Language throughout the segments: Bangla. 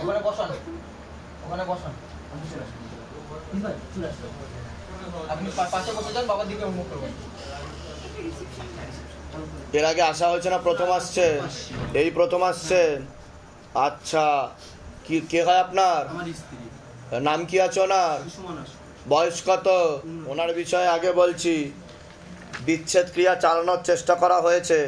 ওখানে বসান, ওখানে বসান। আপনি পাশে বসে যান, বাবার দিকে মুখ করবেন। এর আগে আসা হয়েছে না? প্রথম আসছে? এই প্রথম আসছে? আচ্ছা, কি কে হয় আপনার? নাম কি আছে ওনার? বয়স কত? ওনার বিষয়ে আগে বলছি। বিচ্ছেদ ক্রিয়া চালানোর চেষ্টা করা হয়েছে,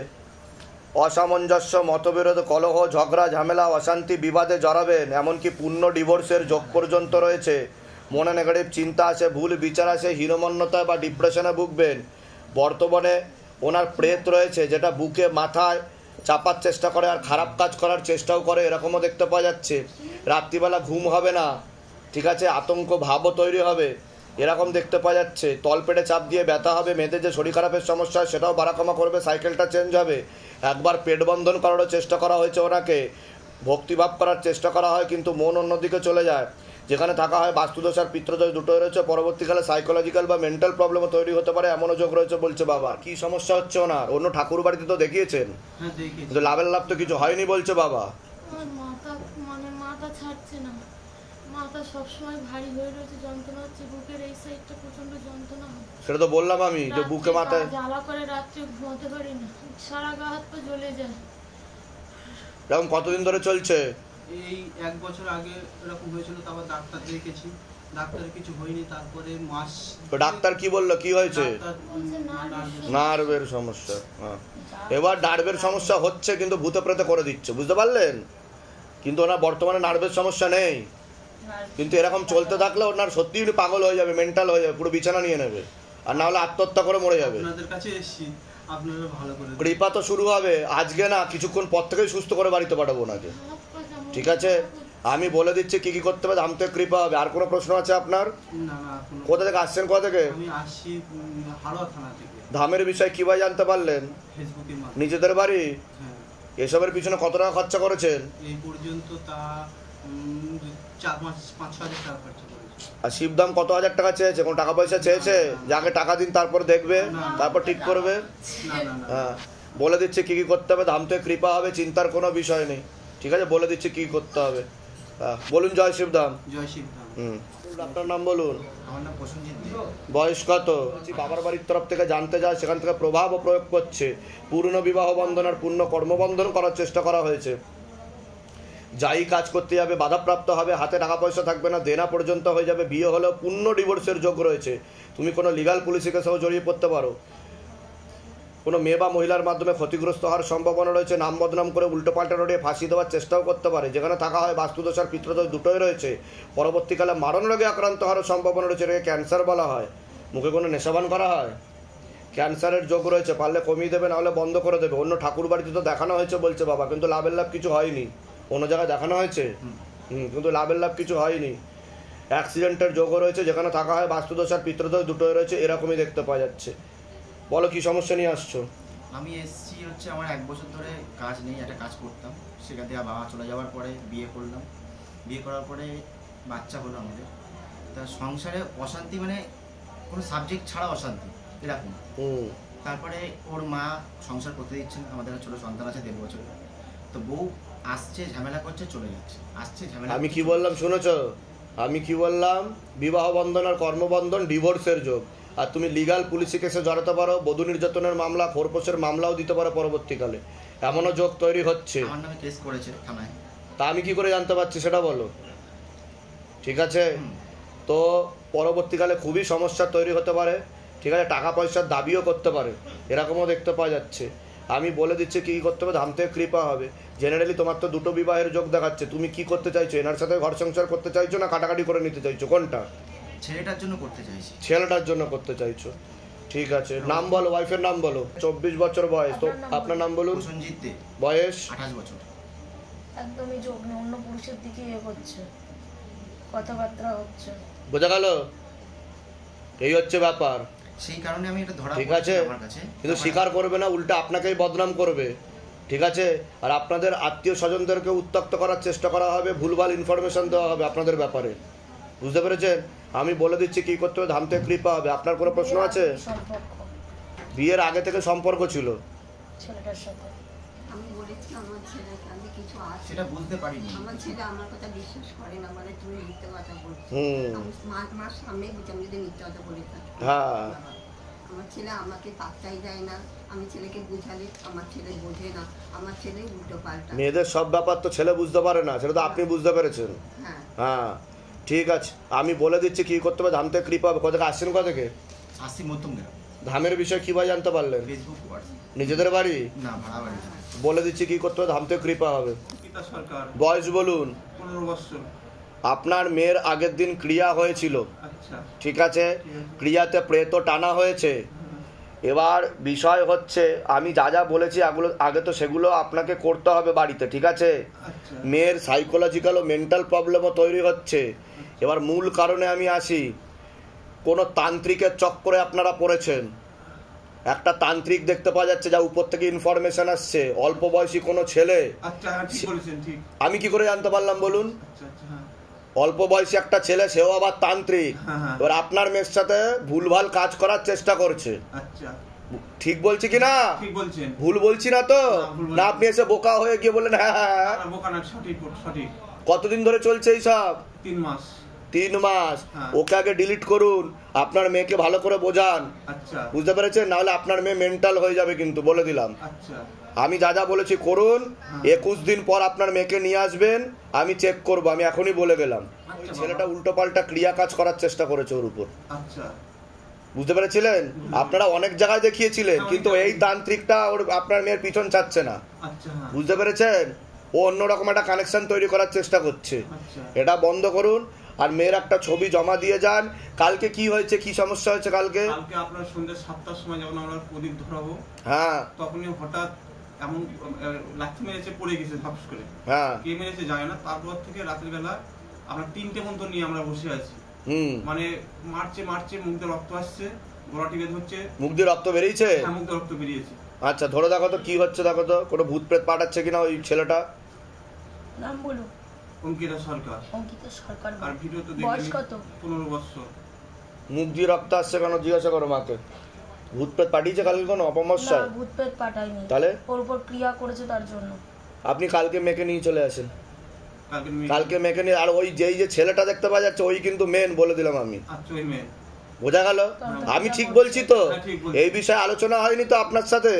অসামঞ্জস্য, মতবিরোধ, কলহ, ঝগড়া, ঝামেলা, অশান্তি, বিবাদে জড়াবেন, এমনকি পূর্ণ ডিভোর্সের যোগ পর্যন্ত রয়েছে। মনে নেগেটিভ চিন্তা আসে, ভুল বিচার আসে, হীনমন্যতা বা ডিপ্রেশনে ভুগবেন। বর্তমানে ওনার প্রেত রয়েছে, যেটা বুকে মাথায় চাপার চেষ্টা করে আর খারাপ কাজ করার চেষ্টাও করে, এরকমও দেখতে পাওয়া যাচ্ছে। রাত্রিবেলা ঘুম হবে না, ঠিক আছে, আতঙ্ক ভাবও তৈরি হবে, এরকম দেখতে পাওয়া যাচ্ছে। তলপেটে চাপ দিয়ে ব্যথা হবে, মেয়েদের যে শরীর খারাপের সমস্যা সেটাও বাড়াকমা করবে, সাইকেলটা চেঞ্জ হবে। একবার পেট বন্ধন করারও চেষ্টা করা হয়েছে ওনাকে, ভক্তিভাব করার চেষ্টা করা হয়, কিন্তু মন অন্যদিকে চলে যায়। যেখানে থাকা হয় বাস্তুদোষ আর পিত্রদোষ দুটোই রয়েছে, পরবর্তীকালে সাইকোলজিক্যাল বা মেন্টাল প্রবলেমও তৈরি হতে পারে, এমনও যোগ রয়েছে বলছে বাবা। কি সমস্যা হচ্ছে ওনার? অন্য ঠাকুর বাড়িতে তো দেখিয়েছেন, কিন্তু লাভের লাভ তো কিছু হয়নি বলছে বাবা। মাথা ছাড়ছে না, মাথা সবসময় ভারী হয়ে রয়েছে, যন্ত্রণা হচ্ছে, বুকের এই সাইডটা প্রচন্ড যন্ত্রণা হয়। সেটা তো বললাম আমি, যে বুকে মাথায় জ্বালা করে, রাত্রে ঘুমাতে পারি না, সারা গা হাত পা জ্বলে যায়। এরকম কতদিন ধরে চলছে? এই 1 বছর আগে এরকম হয়েছিল, তারপর ডাক্তার দেখেছি, ডাক্তারের কিছু হয়নি। তারপরে মাস, ডাক্তার কি বললো কি হয়েছে? নার্ভের সমস্যা। হ্যাঁ, এবার নার্ভের সমস্যা হচ্ছে, কিন্তু ভূতে প্রেতে করে দিচ্ছে, বুঝতে পারলেন? কিন্তু ওনার বর্তমানে নার্ভের সমস্যা নেই, কিন্তু এরকম চলতে থাকলে ওনার সত্যিই উনি পাগল হয়ে যাবে, মেন্টাল হয়ে যাবে, পুরো বিছানা নিয়ে নেবে, আর না হলে আত্মহত্যা করে মরে যাবে। আপনাদের কাছে এসেছি, আপনারা ভালো করে কৃপা তো শুরু হবে আজকে না, কিছুক্ষণ পর থেকেই সুস্থ করে বাড়িতে পাঠাবো ওনাকে, ঠিক আছে? আমি বলে দিচ্ছি কি কি করতে হবে, ধাম থেকে কৃপা হবে। আর কোনো প্রশ্ন আছে আপনার? কোথা থেকে আসছেন? কোথা থেকে? আমি আসছি হাড়োয়া থানা থেকে। ধামের বিষয় কিভাবে জানতে পারলেন? ফেসবুকের মাধ্যমে। নিজেদের বাড়ি? হ্যাঁ। এসবের পিছনে কত টাকা খরচা করেছেন? এই পর্যন্ত তা 4-5 হাজার টাকা খরচা করেছি। আর শিবধাম কত হাজার টাকা চেয়েছে? কোনো টাকা পয়সা চেয়েছে? যাকে টাকা দিন, তারপর দেখবে, তারপর ঠিক করবে। হ্যাঁ, বলে দিচ্ছে কি কি করতে হবে, ধাম থেকে কৃপা হবে, চিন্তার কোনো বিষয় নেই, ঠিক আছে? বলে দিচ্ছে কি করতে হবে। হ্যাঁ, বলুন জয় শিবধাম। জয় শিবধাম। আপনার নাম বলুন। আমার নাম প্রসেনজিৎ দে। বয়স কত? বাবার বাড়ির তরফ থেকে জানতে যায়, সেখান থেকে প্রভাব ও প্রয়োগ করছে। পূর্ণ বিবাহ বন্ধন আর পূর্ণ কর্মবন্ধন করার চেষ্টা করা হয়েছে। যাই কাজ করতে যাবে বাধাপ্রাপ্ত হবে, হাতে টাকা পয়সা থাকবে না, দেনা পর্যন্ত হয়ে যাবে, বিয়ে হলেও পূর্ণ ডিভোর্সের যোগ রয়েছে। তুমি কোনো লিগাল পুলিশি কেসেও জড়িয়ে পড়তে পারো, কোনো মেয়ে বা মহিলার মাধ্যমে ক্ষতিগ্রস্ত হওয়ার সম্ভাবনা রয়েছে, নাম বদনাম করে উল্টোপাল্টা রোডে ফাঁসি দেওয়ার চেষ্টাও করতে পারে। যেখানে থাকা হয় বাস্তুদোষ আর পিতৃদোষ দুটোই রয়েছে, পরবর্তীকালে মারণ রোগে আক্রান্ত হওয়ার সম্ভাবনা রয়েছে, এটাকে ক্যান্সার বলা হয়। মুখে কোনো নেশাবান করা হয়, ক্যান্সারের যোগ রয়েছে, পারলে কমিয়ে দেবে, না হলে বন্ধ করে দেবে। অন্য ঠাকুর বাড়িতে তো দেখানো হয়েছে বলছে বাবা, কিন্তু লাভের লাভ কিছু হয়নি। অন্য জায়গায় দেখানো হয়েছে, কিন্তু লাভের লাভ কিছু হয়নি। অ্যাক্সিডেন্টের যোগও রয়েছে, যেখানে থাকা হয় বাস্তুদোষ আর পিতৃদোষ দুটোই রয়েছে, এরকমই দেখতে পাওয়া যাচ্ছে। বলো কি সমস্যা নিয়ে আসছো? আমি এসছি হচ্ছে, আমার 1 বছর ধরে কাজ নেই, একটা কাজ করতাম, সেখান থেকে বাবা চলে যাওয়ার পরে বিয়ে করলাম। বিয়ে করার পরে বাচ্চা হলো আমাদের। তা সংসারে অশান্তি, মানে কোনো সাবজেক্ট ছাড়া অশান্তি এরকম। তারপরে ওর মা সংসার করতে দিচ্ছে না, আমাদের ছোটো সন্তান আছে 1.5 বছর। তো বউ আসছে, ঝামেলা করছে, চলে যাচ্ছে, আসছে, ঝামেলা। আমি কি বললাম শুনেছ? আমি কি বললাম? বিবাহ বন্ধন আর কর্মবন্ধন ডিভোর্সের যোগ। আর তুমি লিগাল পুলিশি কেসে জড়াতে পারো, বধূ নির্যাতনের মামলা, খোরপোশের মামলাও দিতে পারো পরবর্তীকালে, এমনও যোগ তৈরি হচ্ছে। আমার নামে কেস করেছে থানায়। তা আমি কি করে জানতে পারছি সেটা বলো, ঠিক আছে? তো পরবর্তীকালে খুবই সমস্যা তৈরি হতে পারে, ঠিক আছে? টাকা পয়সার দাবিও করতে পারে, এরকমও দেখতে পাওয়া যাচ্ছে। আমি বলে দিচ্ছি কী করতে হবে, ধাম থেকে কৃপা হবে। জেনারেলি তোমার তো 2টো বিবাহের যোগ দেখাচ্ছে, তুমি কি করতে চাইছো? এনার সাথে ঘর সংসার করতে চাইছো, না কাটাকাটি করে নিতে চাইছো, কোনটা? ছেলেটার জন্য করতে চাইছি। ছেলেটার জন্য করতে চাইছো, ঠিক আছে। নাম বলো, ওয়াইফের নাম বলো। 24 বছর বয়স। তো আপনার নাম বলুন। প্রসেনজিৎ দে। বয়স? 28 বছর। একদমই যোগ নেই, অন্য পুরুষের দিকে হচ্ছে, কথাবার্তা হচ্ছে। বোঝা গেল? এই হচ্ছে ব্যাপার। সেই কারণে আমি এটা ধরা, ঠিক আছে? কিন্তু স্বীকার করবে না, উল্টা আপনাকেই বদনাম করবে, ঠিক আছে? আর আপনাদের আত্মীয় স্বজনদেরকে উত্ত্যক্ত করার চেষ্টা করা হবে, ভুলভাল ইনফরমেশন দেওয়া হবে আপনাদের ব্যাপারে, বুঝতে পেরেছেন? আমি বলে দিচ্ছি কি করতে হবে, ধাম থেকে কৃপা হবে। আপনার কোনো প্রশ্ন আছে? সম্পর্ক বিয়ের আগে থেকে সম্পর্ক ছিল ছেলেটার সাথে। আমি বলেছি আমার ছেলেকে আমি কিছু আছে। সেটা বুঝতে পারিনি। আমার ছেলে আমার কথা বিশ্বাস করে না, বলে তুমি মিথ্যে কথা বলছো। আমি মার সামনে বুঝি আমি যদি মিথ্যে কথা বলে থাকি। আমার ছেলে আমাকে পাত্তাই দেয় না, আমি ছেলেকে বুঝালে আমার ছেলে বোঝে না, আমার ছেলে উল্টো পাল্টা। মেয়েদের সব ব্যাপার তো ছেলে বুঝতে পারে না, সেটা তো আপনি বুঝতে পেরেছেন। হ্যাঁ ঠিক আছে, আমি বলে দিচ্ছি কি করতে হবে। ধাম থেকে কৃপা হবে। কোথা থেকে আসছেন? কোথা থেকে? আসি মধ্যম গ্রাম। ধামের বিষয়ে কিভাবে জানতে পারলেন? Facebook WhatsApp. নিজেদের বাড়ি? না, ভাড়া বাড়ি। বলে দিচ্ছি কি করতে হবে, ধাম থেকে কৃপা হবে। অঙ্কিতা সরকার। বয়স বলুন? 15 বছর। আপনার মেয়ের আগের দিন ক্রিয়া হয়েছিল, আচ্ছা ঠিক আছে? ক্রিয়াতে প্রেত টানা হয়েছে। এবার বিষয় হচ্ছে আমি যা যা বলেছি আগে তো সেগুলো আপনাকে করতে হবে বাড়িতে, ঠিক আছে? মেয়ের সাইকোলজিক্যাল ও মেন্টাল প্রবলেমও তৈরি হচ্ছে। এবার মূল কারণে আমি আসি, কোনো তান্ত্রিকের চক্করে আপনারা পড়েছেন। একটা তান্ত্রিক দেখতে পাওয়া যাচ্ছে, যা উপর থেকে ইনফরমেশন আসছে, অল্প বয়সী কোনো ছেলে। আমি কি করে জানতে পারলাম বলুন? অল্প বয়সী একটা ছেলে, সেও আবার তান্ত্রিক। এবার আপনার মেয়ের সাথে ভুলভাল কাজ করার চেষ্টা করছে। ঠিক বলছি কি না? ভুল বলছি না তো? না আপনি এসে বোকা হয়ে গিয়ে বললেন হ্যাঁ হ্যাঁ। কতদিন ধরে চলছে এইসব? 3 মাস। 3 মাস। ওকে আগে ডিলিট করুন, আপনার মেয়েকে ভালো করে বোঝান, বুঝতে পেরেছেন? নাহলে আপনার মেয়ে মেন্টাল হয়ে যাবে কিন্তু, বলে দিলাম। আমি যা যা বলেছি করুন। 21 দিন পর আপনার মেয়েকে নিয়ে আসবেন, আমি চেক করব। আমি এখনই বলে গেলাম। ওই ছেলেটা উল্টো পাল্টা ক্রিয়া কাজ করার চেষ্টা করেছে ওর উপর, বুঝতে পেরেছিলেন? আপনারা অনেক জায়গায় দেখিয়েছিলেন, কিন্তু এই তান্ত্রিকটা ওর আপনার মেয়ের পিছন ছাড়ছে না, বুঝতে পেরেছেন? ও অন্যরকম একটা কানেকশন তৈরি করার চেষ্টা করছে। এটা বন্ধ করুন। আর মেয়ের একটা ছবি জমা দিয়ে যান। কালকে কি হয়েছে, কি সমস্যা হয়েছে কালকে? আপনার সন্ধ্যে 7টার সময় যখন আমরা প্রদীপ ধরাবো, হ্যাঁ, তখনই হঠাৎ এমন লাঠি মেরেছে, পড়ে গেছে ধাপস করে। হ্যাঁ, কে মেরেছে জানি না। তারপর থেকে রাতের বেলা আমরা 3টে মন্ত্র নিয়ে আমরা বসে আছি। মানে মারছে মুখ দিয়ে রক্ত আসছে, গলা টিকে ধরছে। মুখ দিয়ে রক্ত বেরিয়েছে? হ্যাঁ, মুখ দিয়ে রক্ত বেরিয়েছে। আচ্ছা, ধরে দেখো তো কি হচ্ছে, দেখো তো কোনো ভূত প্রেত পাঠাচ্ছে কিনা ওই ছেলেটা। নাম বলো। অঙ্কিতা সরকার। অঙ্কিতা সরকার। আর ভিডিও তো বয়স কত? 15 বছর। মুখ দিয়ে রক্ত আসছে কেন জিজ্ঞাসা করো মাকে। ভূত প্রেত পাঠিয়েছে কালকে কোনো অপমস্যা? না, ভূত প্রেত পাঠায়নি। তাহলে ওর উপর ক্রিয়া করেছে তার জন্য। আপনি কালকে মেয়েকে নিয়ে চলে আসেন। কালকে মেয়েকে নিয়ে, আর ওই যেই যে ছেলেটা দেখতে পাওয়া যাচ্ছে ওই কিন্তু মেন, বলে দিলাম আমি। আচ্ছা, ওই মেন। বোঝা গেল? আমি ঠিক বলছি তো? এই বিষয়ে আলোচনা হয়নি তো আপনার সাথে?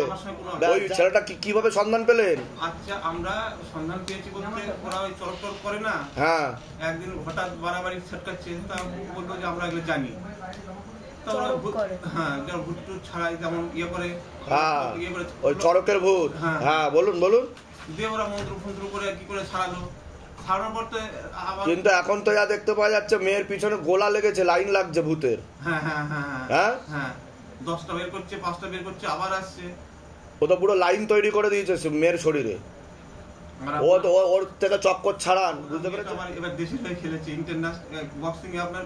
ওই ছেলেটা কিভাবে সন্ধান পেলেন? আচ্ছা, আমরা সন্ধান পেয়েছি বলতে ওরা ওই চরচর করে না। হ্যাঁ, একদিন হঠাৎ বাড়াবাড়ি ছটকাচ্ছে, তা বললো যে আমরা এগুলো জানি। হ্যাঁ, ভূত টুত ছাড়াই যেমন ইয়ে করে। হ্যাঁ, ওই চরকের ভূত। হ্যাঁ, বলুন বলুন। দিয়ে ওরা মন্ত্র ফন্ত্র করে কি করে ছাড়ালো। কিন্তু এখন তো যা দেখতে পাওয়া যাচ্ছে, মেয়ের পিছনে গোলা লেগেছে, লাইন লাগছে ভূতের। হ্যাঁ হ্যাঁ হ্যাঁ হ্যাঁ, হ্যাঁ, 10টা বের করছে, 5টা বের করছে, আবার আসছে। ও তো পুরো লাইন তৈরি করে দিয়েছে মেয়ের শরীরে। ও তো ওর থেকে চক্কর ছাড়ান, বুঝতে পেরেছেন? এবার দেশের হয়ে খেলেছে, ইন্টারন্যাশনাল বক্সিং এ আপনার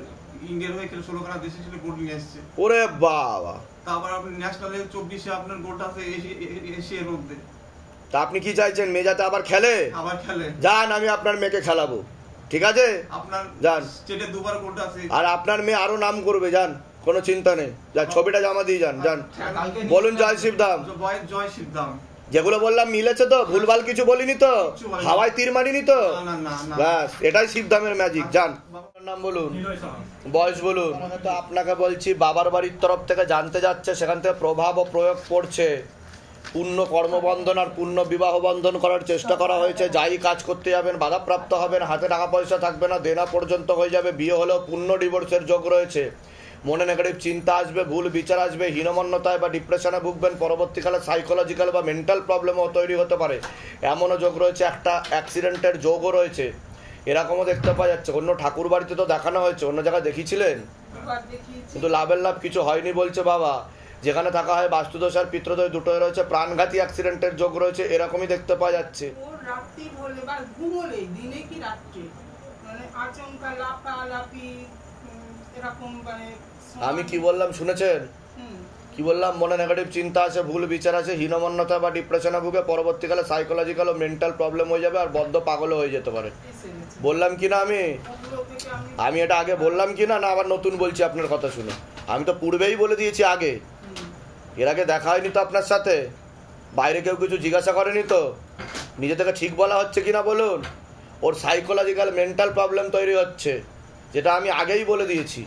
ইন্ডিয়ার হয়ে খেলে 16 খানা দেশে ছিল, গোল্ড নিয়ে আসছে। ওরে বাবা! তারপর আপনি ন্যাশনাল 24-এ আপনার গোল্ড আছে এশিয়ার মধ্যে। তা আপনি কি চাইছেন, মেয়ে যাতে আবার খেলে? আবার খেলে। যান, আমি আপনার মেয়েকে খেলাবো, ঠিক আছে? আপনার যান, স্টেটে 2বার গোল্ড আছে। আর আপনার মেয়ে আরো নাম করবে, যান, কোনো চিন্তা নেই। যান, ছবিটা জমা দিয়ে যান। যান, বলুন জয় শিবধাম। জয় শিবধাম। যেগুলো বললাম মিলেছে তো? ভুলভাল কিছু বলিনি তো? হাওয়ায় তীর মারিনি তো? ব্যাস, এটাই শিবধামের ম্যাজিক। যান, বাবার নাম বলুন, বয়স বলুন। তো আপনাকে বলছি, বাবার বাড়ির তরফ থেকে জানতে যাচ্ছে, সেখান থেকে প্রভাব ও প্রয়োগ পড়ছে। পূর্ণ কর্মবন্ধন আর পূর্ণ বিবাহ বন্ধন করার চেষ্টা করা হয়েছে। যাই কাজ করতে যাবেন বাধাপ্রাপ্ত হবেন, হাতে টাকা পয়সা থাকবে না, দেনা পর্যন্ত হয়ে যাবে। বিয়ে হলেও পূর্ণ ডিভোর্সের যোগ রয়েছে। মনে নেগেটিভ চিন্তা আসবে, ভুল বিচার আসবে, হীনমন্যতায় বা ডিপ্রেশনে ভুগবেন। পরবর্তীকালে সাইকোলজিক্যাল বা মেন্টাল প্রবলেমও তৈরি হতে পারে, এমনও যোগ রয়েছে। একটা অ্যাক্সিডেন্টের যোগও রয়েছে, এরকমও দেখতে পাওয়া যাচ্ছে। অন্য ঠাকুর বাড়িতে তো দেখানো হয়েছে, অন্য জায়গায় দেখিয়েছিলেন, কিন্তু লাভের লাভ কিছু হয়নি বলছে বাবা। যেখানে থাকা হয় বাস্তুদোষ আর পিতৃদোষ দুটোই রয়েছে। প্রাণঘাতী অ্যাক্সিডেন্টের যোগ রয়েছে, এরকমই দেখতে পাওয়া যাচ্ছে। আমি কি বললাম শুনেছেন? কি বললাম? মনে নেগেটিভ চিন্তা আছে, ভুল বিচার আছে, হীনমন্যতা বা ডিপ্রেশনে ভুগে পরবর্তীকালে সাইকোলজিক্যাল ও মেন্টাল প্রবলেম হয়ে যাবে, আর বদ্ধ পাগলও হয়ে যেতে পারে। বললাম কি না? আমি এটা আগে বললাম কি না? না আবার নতুন বলছি আপনার কথা শুনে? আমি তো পূর্বেই বলে দিয়েছি আগে। এর আগে দেখা হয়নি তো আপনার সাথে? বাইরে কেউ কিছু জিজ্ঞাসা করেনি তো? নিজে থেকে ঠিক বলা হচ্ছে কিনা বলুন। ওর সাইকোলজিক্যাল মেন্টাল প্রবলেম তৈরি হচ্ছে, যেটা আমি আগেই বলে দিয়েছি,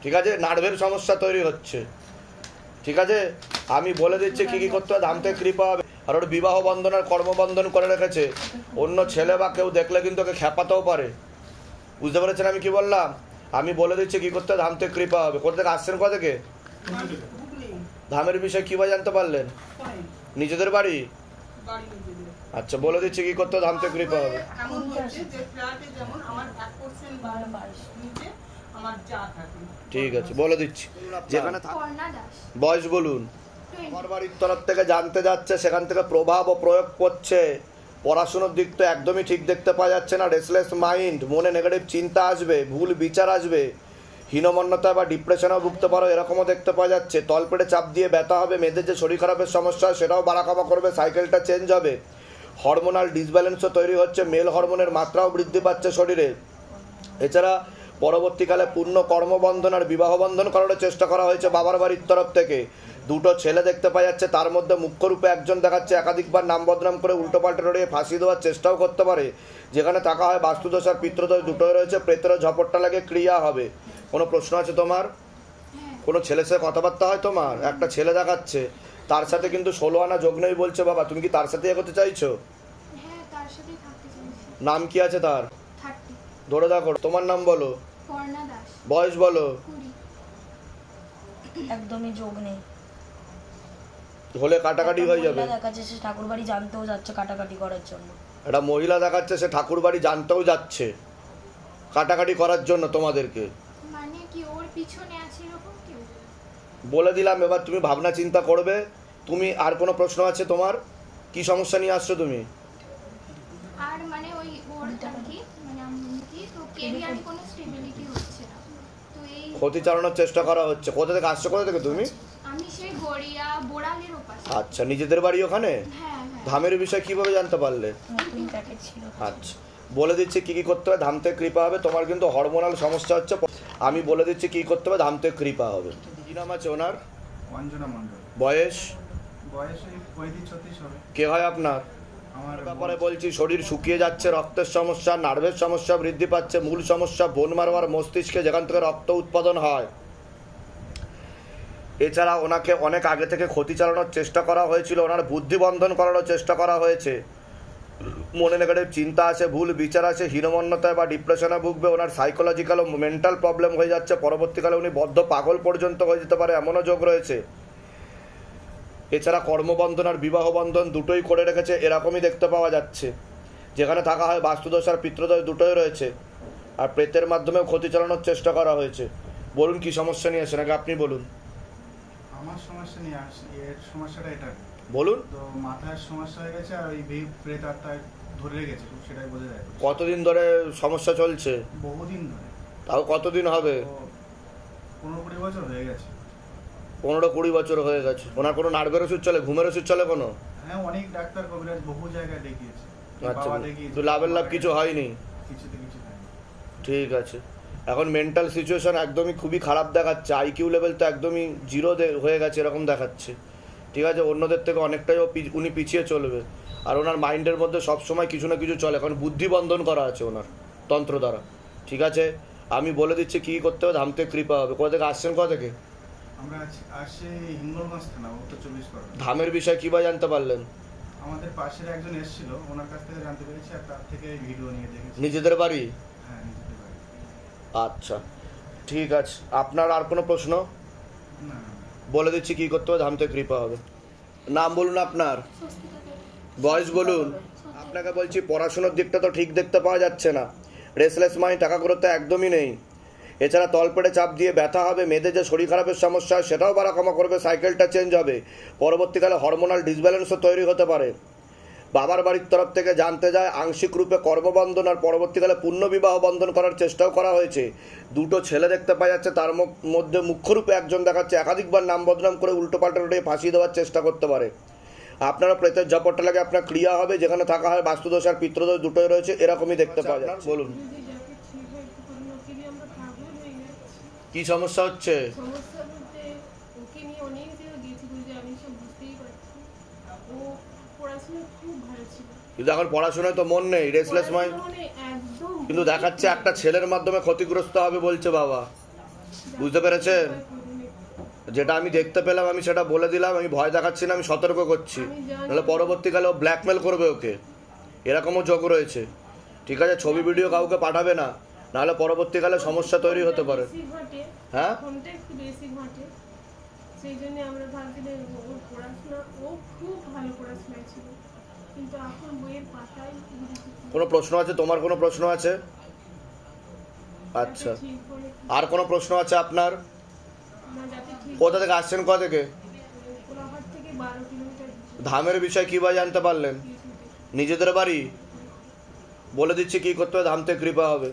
ঠিক আছে? নার্ভের সমস্যা তৈরি হচ্ছে, ঠিক আছে? আমি বলে দিচ্ছি কী কী করতে হবে, ধাম থেকে কৃপা হবে। আর ওর বিবাহ বন্ধন আর কর্মবন্ধন করে রেখেছে, অন্য ছেলে বা কেউ দেখলে কিন্তু ওকে খেপাতেও পারে, বুঝতে পেরেছেন আমি কি বললাম? আমি বলে দিচ্ছি কী করতে হবে, ধাম থেকে কৃপা হবে। কোথা থেকে আসছেন, কোথা থেকে? ধামের বিষয়ে কীভাবে জানতে পারলেন? নিজেদের বাড়ি? আচ্ছা, বলে দিচ্ছি কি করতে ধাম থেকে কৃপা হবে। ঠিক আছে, বলে দিচ্ছি। যেখানে বয়স বলুন। আমার বাড়ির তরফ থেকে জানতে যাচ্ছে, সেখান থেকে প্রভাব ও প্রয়োগ করছে। পড়াশুনোর দিক তো একদমই ঠিক দেখতে পাওয়া যাচ্ছে না। রেসলেস মাইন্ড, মনে নেগেটিভ চিন্তা আসবে, ভুল বিচার আসবে, হীনমন্যতা বা ডিপ্রেশনেও ভুগতে পারো, এরকমও দেখতে পাওয়া যাচ্ছে। তলপেটে চাপ দিয়ে ব্যথা হবে, মেয়েদের যে শরীর খারাপের সমস্যা সেটাও বাড়াকামা করবে, সাইকেলটা চেঞ্জ হবে, হরমোনাল ডিসব্যালেন্সও তৈরি হচ্ছে, মেল হরমোনের মাত্রাও বৃদ্ধি পাচ্ছে শরীরে। এছাড়া পরবর্তীকালে পূর্ণ কর্মবন্ধন আর বিবাহ বন্ধন করার চেষ্টা করা হয়েছে বাবার বাড়ির তরফ থেকে। দুটো ছেলে দেখতে পাওয়া যাচ্ছে, তার মধ্যে মুখ্য রূপে একজন দেখাচ্ছে একাধিকবার নাম বদনাম করে উল্টোপাল্টা রড়িয়ে ফাঁসি দেওয়ার চেষ্টাও করতে পারে। যেখানে থাকা হয় বাস্তুদোষ আর পিতৃদোষ দুটোই রয়েছে, প্রেতেরও ঝপটটা লাগে, ক্রিয়া হবে। কোনো প্রশ্ন আছে তোমার? কোনো ছেলের সাথে কথাবার্তা হয় তোমার? একটা ছেলে দেখাচ্ছে, তার সাথে কিন্তু 16 আনা যোগ নেই বলছে বাবা, তুমি কি তার সাথে এগোতে চাইছো? হ্যাঁ, তার সাথেই থাকতে চাইছি। নাম কি আছে তার? 30। ধরে দেখো, তোমার নাম বলো। পর্ণা দাস। বয়স বলো। 20। একদমই যোগ নেই, হলে কাটাকাটি হয়ে যাবে। দেখাচ্ছে সে ঠাকুর বাড়ি জানতেও যাচ্ছে কাটাকাটি করার জন্য। একটা মহিলা দেখাচ্ছে, সে ঠাকুর বাড়ি জানতেও যাচ্ছে কাটাকাটি করার জন্য তোমাদেরকে। মানে কি ওর পিছনে আছে এরকম কেউ? বলে দিলাম, এবার তুমি ভাবনা চিন্তা করবে। তুমি আর কোনো প্রশ্ন আছে তোমার? কি সমস্যা নিয়ে আসছো তুমি? আর মানে ওই ওর আর কি মানে আমি কি তো ক্যারিয়ারে কোনো স্টেবিলিটি হচ্ছে না, তো এই ক্ষতি চালানোর চেষ্টা করা হচ্ছে। কোথা থেকে আসছো, কোথা থেকে তুমি? আমি সেই গড়িয়া বোড়ালের ওপাশে। আচ্ছা, নিজেদের বাড়ি ওখানে? হ্যাঁ হ্যাঁ। ধামের বিষয় কিভাবে জানতে পারলে? নতুন প্যাকেট ছিল। আচ্ছা, বলে দিচ্ছি কি কি করতে হবে, ধাম থেকে কৃপা হবে। তোমার কিন্তু হরমোনাল সমস্যা হচ্ছে, আমি বলে দিচ্ছি কি করতে হবে, ধাম থেকে কৃপা হবে। কি নাম আছে ওনার? অঞ্জনা মণ্ডল। বয়স? বয়স 35-36 হবে। কে হয় আপনার? আমার ব্যাপারে বলছি, শরীর শুকিয়ে যাচ্ছে, রক্তের সমস্যা, নার্ভের সমস্যা বৃদ্ধি পাচ্ছে, মূল সমস্যা বোন মারো আর মস্তিষ্কে, যেখান থেকে রক্ত উৎপাদন হয়। এছাড়া ওনাকে অনেক আগে থেকে ক্ষতি চালানোর চেষ্টা করা হয়েছিল, ওনার বুদ্ধি বন্ধন করানোর চেষ্টা করা হয়েছে, মনে নেগেটিভ চিন্তা আছে, ভুল বিচার আছে, হীনমন্যতায় বা ডিপ্রেশনে ভুগবে, ওনার সাইকোলজিক্যাল ও মেন্টাল প্রবলেম হয়ে যাচ্ছে, পরবর্তীকালে উনি বদ্ধ পাগল পর্যন্ত হয়ে যেতে পারে, এমনও যোগ রয়েছে। এছাড়া কর্মবন্ধন আর বিবাহ বন্ধন দুটোই করে রেখেছে, এরকমই দেখতে পাওয়া যাচ্ছে। যেখানে থাকা হয় বাস্তুদোষ আর পিতৃদোষ দুটোই রয়েছে, আর প্রেতের মাধ্যমেও ক্ষতি চালানোর চেষ্টা করা হয়েছে। বলুন কি সমস্যা নিয়ে আসেন, আগে আপনি বলুন। আমার সমস্যা নিয়ে আসছি, এর সমস্যাটা এটা বলুন। তো মাথার সমস্যা হয়ে গেছে আর ওই প্রেত আত্মায় ধরে রেখেছে, সেটাই বোঝা যায়। কতদিন ধরে সমস্যা চলছে? বহুদিন ধরে। তাও কতদিন হবে? 15-20 বছর হয়ে গেছে। 15-20 বছর হয়ে গেছে। ওনার কোনো নার্ভের ওষুধ চলে, ঘুমের ওষুধ চলে কোনো? হ্যাঁ, অনেক ডাক্তার কবিরাজ বহু জায়গায় দেখিয়েছে। আচ্ছা, বাবা দেখিয়েছে, তো লাভের লাভ কিছু হয়নি? কিছুতে কিছু হয়নি। ঠিক আছে। এখন মেন্টাল সিচুয়েশন একদমই খুবই খারাপ দেখাচ্ছে, আইকিউ লেভেল তো একদমই 0 হয়ে গেছে এরকম দেখাচ্ছে, ঠিক আছে? অন্যদের থেকে অনেকটাই উনি পিছিয়ে চলবে। আর ওনার মাইন্ডের মধ্যে সবসময় কিছু না কিছু চলে, কারণ বুদ্ধি বন্ধন করা আছে ওনার তন্ত্র দ্বারা, ঠিক আছে? আমি বলে দিচ্ছি কী করতে হবে, ধাম থেকে কৃপা হবে। কোথা থেকে আসছেন, কোথা থেকে? আমরা আসছি হিঙ্গলগঞ্জ থানা, উত্তর 24 পরগনা। ধামের বিষয় কীভাবে জানতে পারলেন? আমাদের পাশের একজন এসেছিল, ওনার কাছ থেকে জানতে পেরেছি, আর তার থেকে ভিডিও নিয়ে দেখেছি। নিজেদের বাড়ি? হ্যাঁ, নিজেদের বাড়ি। আচ্ছা, ঠিক আছে। আপনার আর কোনো প্রশ্ন? না, বলে দিচ্ছি কী করতে হবে, ধাম থেকে কৃপা হবে। নাম বলুন আপনার, বয়স বলুন। আপনাকে বলছি পড়াশোনার দিকটা তো ঠিক দেখতে পাওয়া যাচ্ছে না, রেসলেস মাইন্ড, টাকা করতে একদমই নেই। এছাড়া তলপেটে চাপ দিয়ে ব্যথা হবে, মেয়েদের যে শরীর খারাপের সমস্যা সেটাও বাড়াকমা করবে, সাইকেলটা চেঞ্জ হবে, পরবর্তীকালে হরমোনাল ডিসব্যালেন্সও তৈরি হতে পারে। বাবার বাড়ির তরফ থেকে জানতে যায় আংশিক রূপে কর্মবন্ধন আর পরবর্তীকালে পূর্ণ বিবাহ বন্ধন করার চেষ্টাও করা হয়েছে। দুটো ছেলে দেখতে পাওয়া যাচ্ছে, তার মধ্যে মুখ্য রূপে একজন দেখাচ্ছে একাধিকবার নাম বদনাম করে উল্টোপাল্টা রটিয়ে ফাঁসি দেওয়ার চেষ্টা করতে পারে। আপনারা প্রেতের ঝপটটা লাগে, আপনার ক্রিয়া হবে, যেখানে থাকা হয় বাস্তুদোষ আর পিতৃদোষ দুটোই রয়েছে, এরকমই দেখতে পাওয়া যায়। বলুন কি সমস্যা হচ্ছে? সমস্যা বলতে ওকে নিয়ে অনেক জায়গায় গিয়েছিল, যে আমি সব বুঝতেই পারছি। ও পড়াশোনা খুব ভালো ছিল, কিন্তু এখন পড়াশোনায় তো মন নেই, রেসলেস মাইন্ড। কিন্তু দেখাচ্ছে একটা ছেলের মাধ্যমে ক্ষতিগ্রস্ত হবে বলছে বাবা, বুঝতে পেরেছেন? যেটা আমি দেখতে পেলাম আমি সেটা বলে দিলাম, আমি ভয় দেখাচ্ছি না, আমি সতর্ক করছি, নাহলে পরবর্তীকালে ও ব্ল্যাকমেল করবে ওকে, এরকমও যোগ রয়েছে। ঠিক আছে, ছবি ভিডিও কাউকে পাঠাবে না, নাহলে পরবর্তীকালে সমস্যা তৈরি হতে পারে। হ্যাঁ, সেই জন্য আমরা ভাবছি যে ওর পড়াশোনা, ও খুব ভালো পড়াশোনায় ছিল, কিন্তু এখন বইয়ের পাতায়। কোনো প্রশ্ন আছে? তোমার কোনো প্রশ্ন আছে? আচ্ছা, আর কোনো প্রশ্ন আছে আপনার? কোথা থেকে আসছেন? কোথা থেকে? ধামের বিষয় কিভাবে জানতে পারলেন? নিজেদের বাড়ি? বলে দিচ্ছি কি করতে হবে, ধাম থেকে কৃপা হবে।